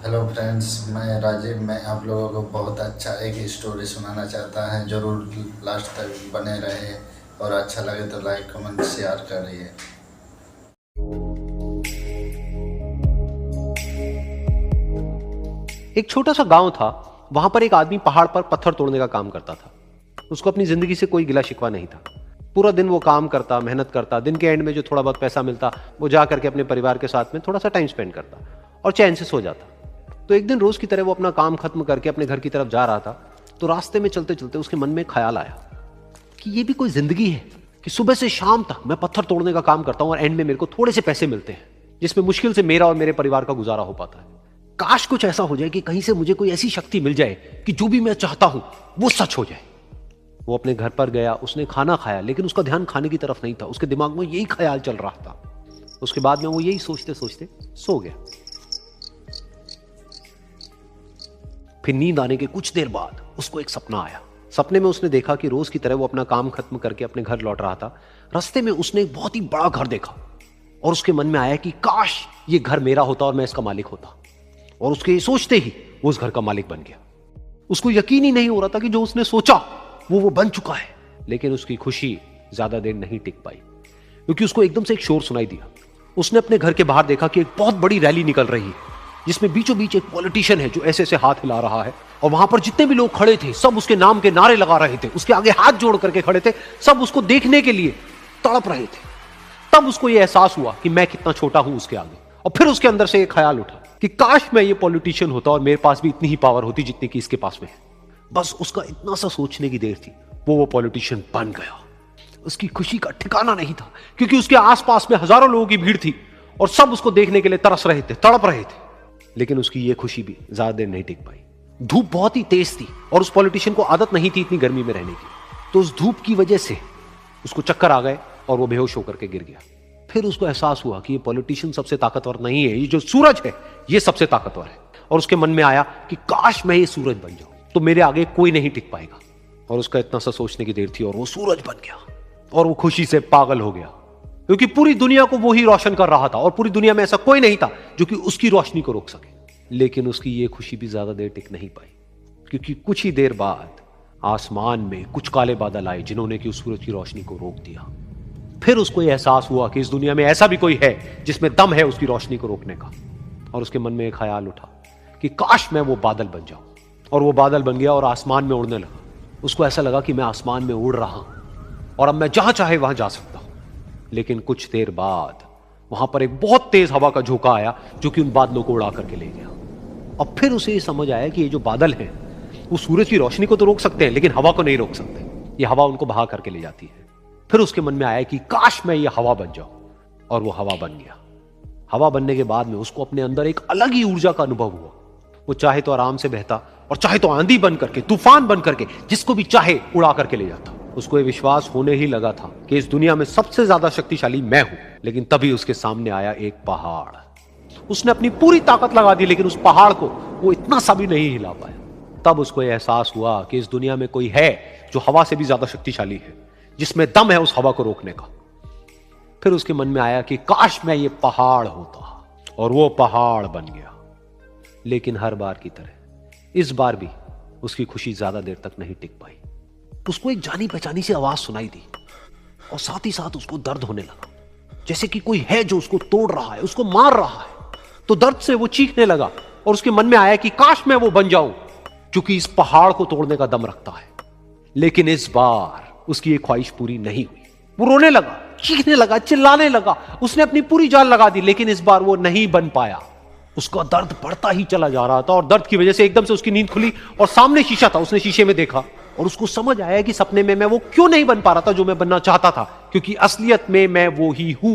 Hello friends, मैं राजीव। मैं आप लोगों को बहुत अच्छा एक स्टोरी सुनाना चाहता है। ज़रूर लास्ट तक बने रहे और अच्छा लगे तो लाइक कमेंट शेयर करिए। एक छोटा सा गांव था। वहां पर एक आदमी पहाड़ पर पत्थर तोड़ने का काम करता था। उसको अपनी जिंदगी से कोई गिला शिकवा नहीं था। पूरा दिन वो काम करता, मेहनत करता। दिन के एंड में जो थोड़ा बहुत पैसा मिलता वो जा करके अपने परिवार के साथ में थोड़ा सा टाइम स्पेंड करता और चैन से सो जाता। तो एक दिन रोज की तरह वो अपना काम खत्म करके अपने घर की तरफ जा रहा था। तो रास्ते में चलते चलते उसके मन में एक ख्याल आया कि ये भी कोई जिंदगी है कि सुबह से शाम तक मैं पत्थर तोड़ने का काम करता हूं और एंड में मेरे को थोड़े से पैसे मिलते हैं, जिसमें मुश्किल से मेरा और मेरे परिवार का गुजारा हो पाता है। काश कुछ ऐसा हो जाए कि कहीं से मुझे कोई ऐसी शक्ति मिल जाए कि जो भी मैं चाहता हूं वो सच हो जाए। वो अपने घर पर गया, उसने खाना खाया, लेकिन उसका ध्यान खाने की तरफ नहीं था। उसके दिमाग में यही ख्याल चल रहा था। उसके बाद में वो यही सोचते सोचते सो गया। फिर नींद आने के कुछ देर बाद उसको एक सपना आया। सपने में उसने देखा कि रोज की तरह वो अपना काम खत्म करके अपने घर लौट रहा था। रास्ते में उसने एक बहुत ही बड़ा घर देखा और उसके मन में आया कि काश ये घर मेरा होता और मैं इसका मालिक होता। और उसके ये सोचते ही वो उस घर का मालिक बन गया। उसको यकीन ही नहीं हो रहा था कि जो उसने सोचा वो बन चुका है। लेकिन उसकी खुशी ज्यादा देर नहीं टिक पाई, क्योंकि उसको एकदम से एक शोर सुनाई दिया। उसने अपने घर के बाहर देखा कि एक बहुत बड़ी रैली निकल रही है, जिसमें बीचों बीच एक पॉलिटिशियन है जो ऐसे ऐसे हाथ हिला रहा है। और वहां पर जितने भी लोग खड़े थे सब उसके नाम के नारे लगा रहे थे, उसके आगे हाथ जोड़ करके खड़े थे। सब उसको देखने के लिए तड़प रहे थे। तब उसको यह एहसास हुआ कि मैं कितना छोटा हूं उसके आगे। और फिर उसके अंदर से एक ख्याल उठा कि काश मैं ये पॉलिटिशियन होता और मेरे पास भी इतनी ही पावर होती जितनी कि इसके पास में है। बस उसका इतना सा सोचने की देर थी, वो पॉलिटिशियन बन गया। उसकी खुशी का ठिकाना नहीं था, क्योंकि उसके आसपास में हजारों लोगों की भीड़ थी और सब उसको देखने के लिए तरस रहे थे, तड़प रहे थे। लेकिन उसकी ये खुशी भी ज्यादा देर नहीं टिक पाई। धूप बहुत ही तेज थी और उस पॉलिटिशियन को आदत नहीं थी इतनी गर्मी में रहने की। तो उस धूप की वजह से उसको चक्कर आ गए और वो बेहोश होकर के गिर गया। फिर उसको एहसास हुआ कि ये पॉलिटिशियन सबसे ताकतवर नहीं है, ये जो सूरज है ये सबसे ताकतवर है। और उसके मन में आया कि काश मैं ये सूरज बन जाऊं तो मेरे आगे कोई नहीं टिक पाएगा। और उसका इतना सा सोचने की देर थी और वो सूरज बन गया। और वो खुशी से पागल हो गया, क्योंकि पूरी दुनिया को वो ही रोशन कर रहा था और पूरी दुनिया में ऐसा कोई नहीं था जो कि उसकी रोशनी को रोक सके। लेकिन उसकी ये खुशी भी ज्यादा देर टिक नहीं पाई, क्योंकि कुछ ही देर बाद आसमान में कुछ काले बादल आए जिन्होंने कि उस सूरज की रोशनी को रोक दिया। फिर उसको यह एहसास हुआ कि इस दुनिया में ऐसा भी कोई है जिसमें दम है उसकी रोशनी को रोकने का। और उसके मन में एक ख्याल उठा कि काश मैं वो बादल बन जाऊं। और वो बादल बन गया और आसमान में उड़ने लगा। उसको ऐसा लगा कि मैं आसमान में उड़ रहा हूं और अब मैं जहां चाहे वहां जा सकता हूं। लेकिन कुछ देर बाद वहां पर एक बहुत तेज हवा का झोंका आया जो कि उन बादलों को उड़ा करके ले गया। अब फिर उसे ये समझ आया कि ये जो बादल हैं वो सूरज की रोशनी को तो रोक सकते हैं, लेकिन हवा को नहीं रोक सकते। ये हवा उनको बहा करके ले जाती है। फिर उसके मन में आया कि काश मैं ये हवा बन जाऊं। और वो हवा बन गया। हवा बनने के बाद में उसको अपने अंदर एक अलग ही ऊर्जा का अनुभव हुआ। वो चाहे तो आराम से बहता और चाहे तो आंधी बन करके, तूफान बन करके, जिसको भी चाहे उड़ा करके ले जाता। उसको ये विश्वास होने ही लगा था कि इस दुनिया में सबसे ज्यादा शक्तिशाली मैं हूं। लेकिन तभी उसके सामने आया एक पहाड़। उसने अपनी पूरी ताकत लगा दी, लेकिन उस पहाड़ को वो इतना सा भी नहीं हिला पाया। तब उसको यह एहसास हुआ कि इस दुनिया में कोई है जो हवा से भी ज्यादा शक्तिशाली है, जिसमें दम है उस हवा को रोकने का। फिर उसके मन में आया कि काश मैं ये पहाड़ होता। और वो पहाड़ बन गया। लेकिन हर बार की तरह इस बार भी उसकी खुशी ज्यादा देर तक नहीं टिक पाई। उसको एक जानी पहचानी सी आवाज सुनाई दी और साथ ही साथ उसको दर्द होने लगा, जैसे कि कोई है जो उसको तोड़ रहा है, उसको मार रहा है। तो दर्द से वो चीखने लगा और उसके मन में आया कि काश मैं वो बन जाऊं जो कि इस पहाड़ को तोड़ने का दम रखता है। लेकिन इस बार उसकी ये ख्वाहिश पूरी नहीं हुई। वो रोने लगा, चीखने लगा, चिल्लाने लगा। उसने अपनी पूरी जान लगा दी, लेकिन इस बार वो नहीं बन पाया। उसका दर्द बढ़ता ही चला जा रहा था और दर्द की वजह से एकदम से उसकी नींद खुली और सामने शीशा था। उसने शीशे में देखा और उसको समझ आया कि सपने में मैं वो क्यों नहीं बन पा रहा था जो मैं बनना चाहता था, क्योंकि असलियत में मैं वो ही हूं।